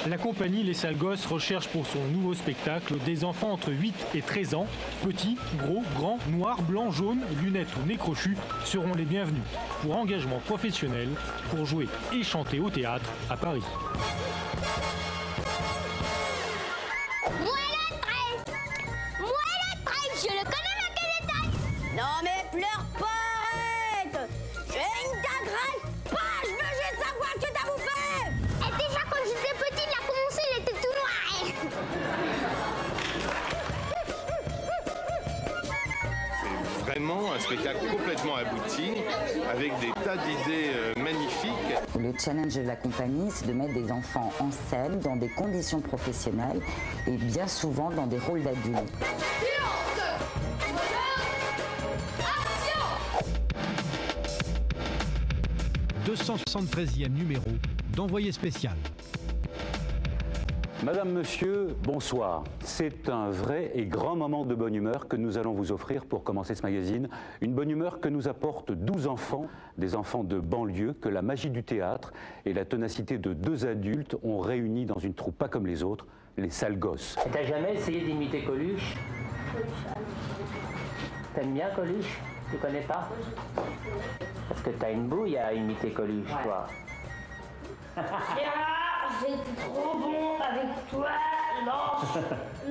La compagnie Les Sales Gosses recherche pour son nouveau spectacle des enfants entre 8 et 13 ans. Petits, gros, grands, noirs, blancs, jaunes, lunettes ou nez crochus seront les bienvenus. Pour engagement professionnel, pour jouer et chanter au théâtre à Paris. Je le connais, ma Calétaille. Non mais pleure pas, arrête. Je ne t'agresse pas, je veux juste savoir ce que t'as bouffé. Et déjà quand j'étais petite, il a commencé, il était tout noir. C'est vraiment un spectacle complètement abouti, avec des tas d'idées magnifiques. Le challenge de la compagnie, c'est de mettre des enfants en scène dans des conditions professionnelles et bien souvent dans des rôles d'adultes. 273e numéro d'Envoyé spécial. Madame, Monsieur, bonsoir. C'est un vrai et grand moment de bonne humeur que nous allons vous offrir pour commencer ce magazine. Une bonne humeur que nous apportent 12 enfants, des enfants de banlieue, que la magie du théâtre et la ténacité de 2 adultes ont réunis dans une troupe pas comme les autres, les Sales Gosses. T'as jamais essayé d'imiter Coluche? T'aimes bien Coluche? Tu connais pas? Parce que t'as une bouille à imiter Coluche, toi. Gérard, j'étais trop bon avec toi.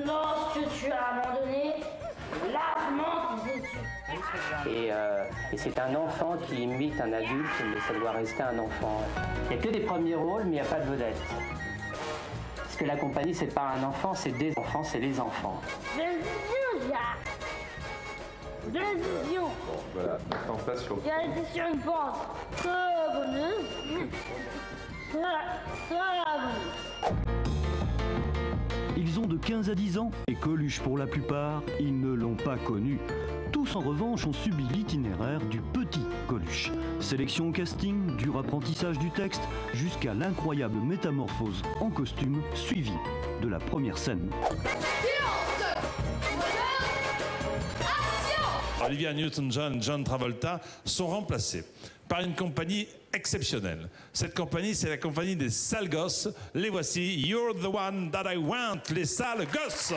Lorsque tu as abandonné largement tes études. Et c'est un enfant qui imite un adulte, mais ça doit rester un enfant. Il n'y a que des premiers rôles, mais il n'y a pas de vedette. Parce que la compagnie, c'est pas un enfant, c'est des enfants, c'est les enfants. De la vision. Bon, voilà, maintenant on passe sur... Il a été sur une pente. Ils ont de 15 à 10 ans et Coluche pour la plupart, ils ne l'ont pas connu. Tous en revanche ont subi l'itinéraire du petit Coluche. Sélection au casting, dur apprentissage du texte, jusqu'à l'incroyable métamorphose en costume suivie de la première scène. Olivia Newton-John et John Travolta sont remplacés par une compagnie exceptionnelle. Cette compagnie, c'est la compagnie des Sales Gosses. Les voici, You're the One That I Want, les Sales Gosses.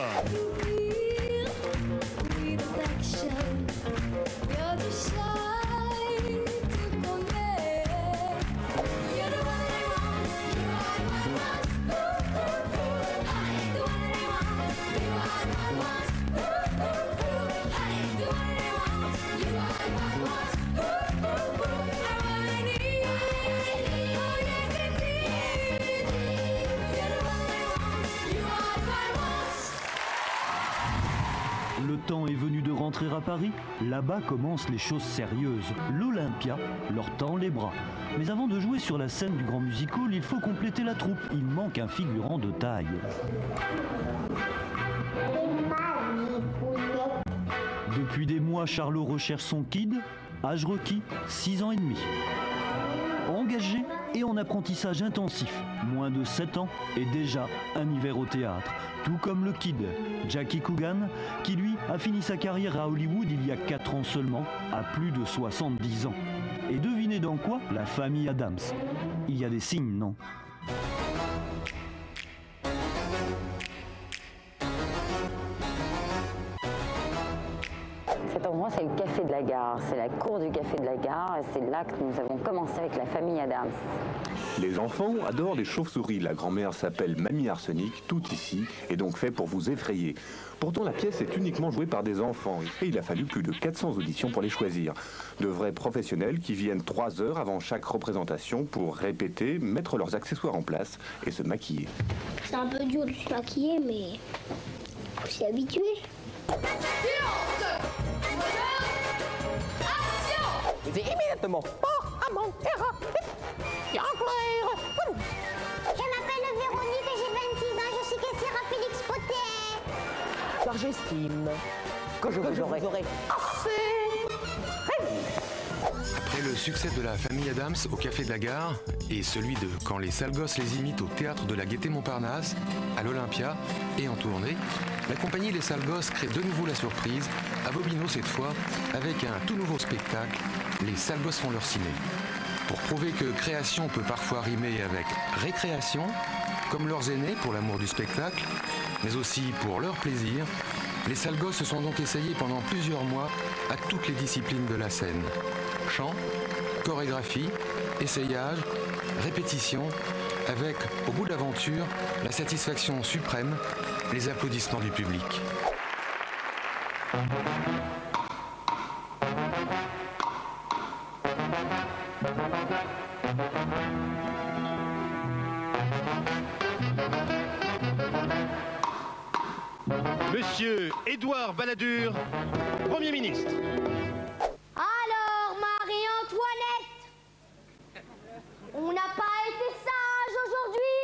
Le temps est venu de rentrer à Paris. Là-bas commencent les choses sérieuses. L'Olympia leur tend les bras. Mais avant de jouer sur la scène du Grand Music Hall, il faut compléter la troupe. Il manque un figurant de taille. Depuis des mois, Charlot recherche son kid, âge requis, 6 ans et demi. Engagé et en apprentissage intensif, moins de 7 ans et déjà un hiver au théâtre. Tout comme le kid, Jackie Coogan, qui lui a fini sa carrière à Hollywood il y a 4 ans seulement, à plus de 70 ans. Et devinez dans quoi? La famille Adams. Il y a des signes, non? Cet endroit, c'est le Café de la Gare. C'est la cour du Café de la Gare et c'est là que nous avons commencé avec la famille Adams. Les enfants adorent les chauves-souris. La grand-mère s'appelle Mamie Arsenic. Tout ici est donc fait pour vous effrayer. Pourtant, la pièce est uniquement jouée par des enfants et il a fallu plus de 400 auditions pour les choisir. De vrais professionnels qui viennent 3 heures avant chaque représentation pour répéter, mettre leurs accessoires en place et se maquiller. C'est un peu dur de se maquiller, mais faut s'y habituer. C'est immédiatement pas à mon terrain. Je m'appelle Véronique et j'ai 26 ans, je suis caissière à Félix Potter. Car j'estime que je vous aurai assez. Après le succès de la famille Adams au Café de la Gare et celui de Quand les Sales Gosses les imitent au Théâtre de la Gaîté Montparnasse, à l'Olympia et en tournée, la compagnie Les Sales Gosses crée de nouveau la surprise, à Bobino cette fois, avec un tout nouveau spectacle, Les Sales Gosses font leur ciné. Pour prouver que création peut parfois rimer avec récréation, Comme leurs aînés pour l'amour du spectacle, mais aussi pour leur plaisir, les sales gosses se sont donc essayés pendant plusieurs mois à toutes les disciplines de la scène. Chant, chorégraphie, essayage, répétition, avec, au bout de l'aventure, la satisfaction suprême, les applaudissements du public. Monsieur Édouard Balladur, Premier ministre. Alors, Marie-Antoinette, on n'a pas été sage aujourd'hui?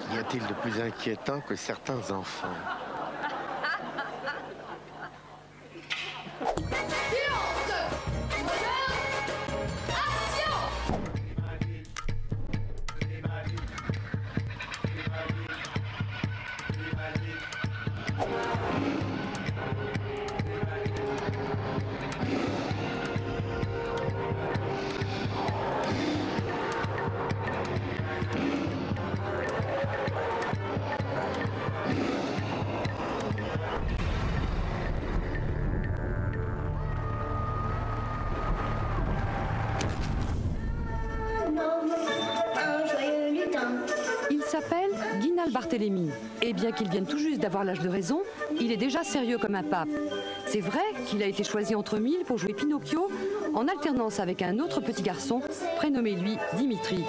Qu'y a-t-il de plus inquiétant que certains enfants? Il s'appelle Guinal Barthélemy. Et bien qu'il vienne tout juste d'avoir l'âge de raison, il est déjà sérieux comme un pape. C'est vrai qu'il a été choisi entre mille pour jouer Pinocchio, en alternance avec un autre petit garçon, prénommé lui Dimitri.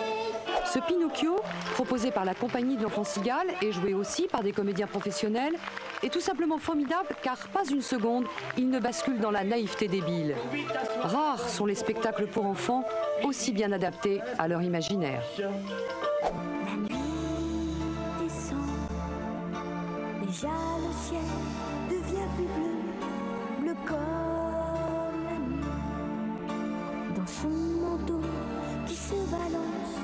Ce Pinocchio, proposé par la compagnie de l'Enfant Cigale et joué aussi par des comédiens professionnels, est tout simplement formidable car pas une seconde, il ne bascule dans la naïveté débile. Rares sont les spectacles pour enfants aussi bien adaptés à leur imaginaire. La nuit descend, déjà le ciel devient plus bleu, bleu comme la nuit. Dans son manteau qui se balance,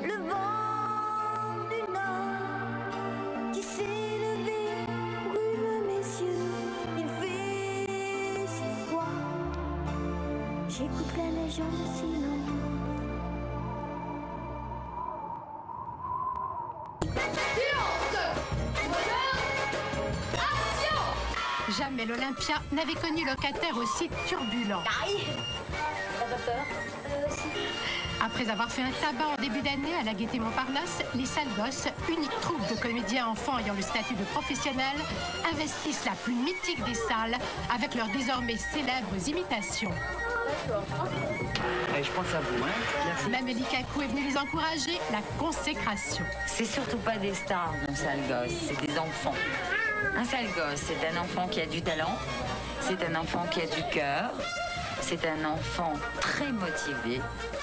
le vent du nord qui s'est levé brûle mes yeux. Il fait si froid, j'écoute la neige en silence. Jamais l'Olympia n'avait connu locataire aussi turbulent. T'as pas peur? Après avoir fait un tabac en début d'année à la Gaîté Montparnasse, les sales gosses, unique troupe de comédiens enfants ayant le statut de professionnels, investissent la plus mythique des salles avec leurs désormais célèbres imitations. Je pense à vous, hein. Merci. Mamélie Kakou est venue les encourager, la consécration. C'est surtout pas des stars, nos sales gosses, c'est des enfants. Un sale gosse, c'est un enfant qui a du talent, c'est un enfant qui a du cœur, c'est un enfant très motivé.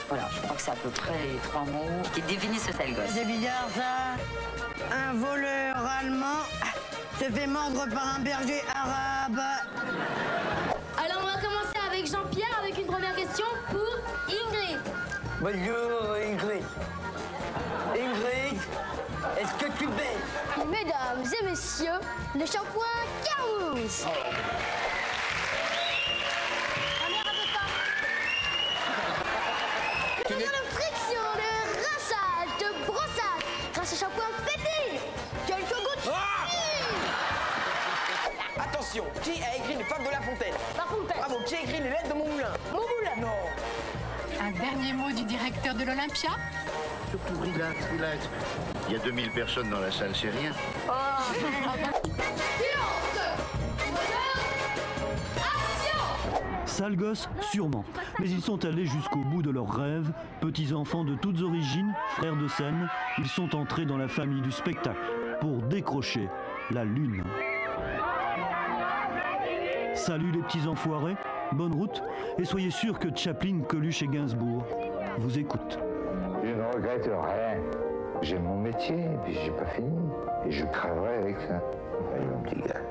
Voilà, je crois que c'est à peu près les trois mots qui définissent ce sale gosse. C'est bizarre ça. Un voleur allemand se fait mordre par un berger arabe. Alors on va commencer avec Jean-Pierre avec une première question pour Ingrid. Bonjour Ingrid. Ingrid, est-ce que tu baisses? Mesdames et messieurs, le shampoing Carousse. Nous avons de friction, de rinçage, de brossage, grâce au shampoing Fétide. Quelques gouttes. Attention, qui a écrit Les Femmes de La Fontaine? La Fontaine. Bravo, qui a écrit Les Lettres de mon moulin? Mon moulin. Non. Un dernier mot du directeur de l'Olympia. Surtout relax, relax. Il y a 2000 personnes dans la salle, c'est rien. Sales gosses, sûrement. Mais ils sont allés jusqu'au bout de leurs rêves. Petits enfants de toutes origines, frères de scène, ils sont entrés dans la famille du spectacle pour décrocher la lune. Salut les petits enfoirés, bonne route, et soyez sûrs que Chaplin, Coluche et Gainsbourg vous écoutent. Je ne regrette rien. J'aime mon métier, puis j'ai pas fini. Et je crèverai avec ça. Allez, mon petit gars.